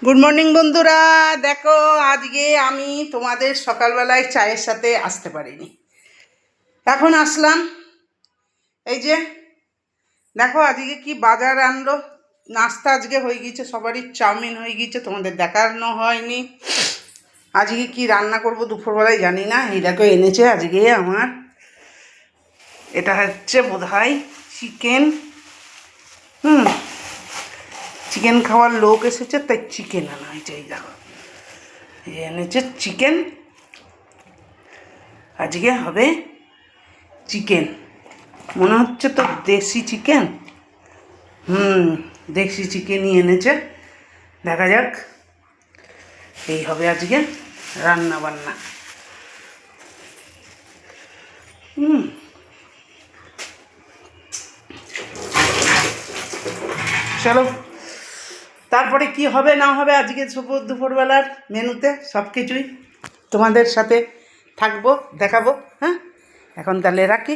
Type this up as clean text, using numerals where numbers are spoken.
Good morning বন্ধুরা। দেখো আজকে আমি তোমাদের সকালবেলায় চায়ের সাথে আসতে পারিনি, এখন আসলাম। এই যে দেখো আজকে কি বাজার আনলো। নাস্তা আজকে হয়ে গিয়েছে, সবারই চাউমিন হয়ে গিয়েছে, তোমাদের দেখানো হয়নি। আজকে কি রান্না করব দুপুরবেলায় জানি না। এই দেখো এনেছে আজকে আমার, এটা হচ্ছে বোধহয় চিকেন। চিকেন খাওয়ার লোক এসেছে তাই চিকেন আনা হয়েছে। এই দেখো এনেছে চিকেন, আজকে হবে চিকেন। মনে হচ্ছে তো দেশি চিকেন। দেশি চিকেনই এনেছে, দেখা যাক। এই হবে আজকে রান্না বান্না। চলো, তারপরে কি হবে না হবে আজকে দুপুরবেলার মেনুতে সব কিছুই তোমাদের সাথে থাকবো, দেখাবো। হ্যাঁ, এখন তাহলে রাখি।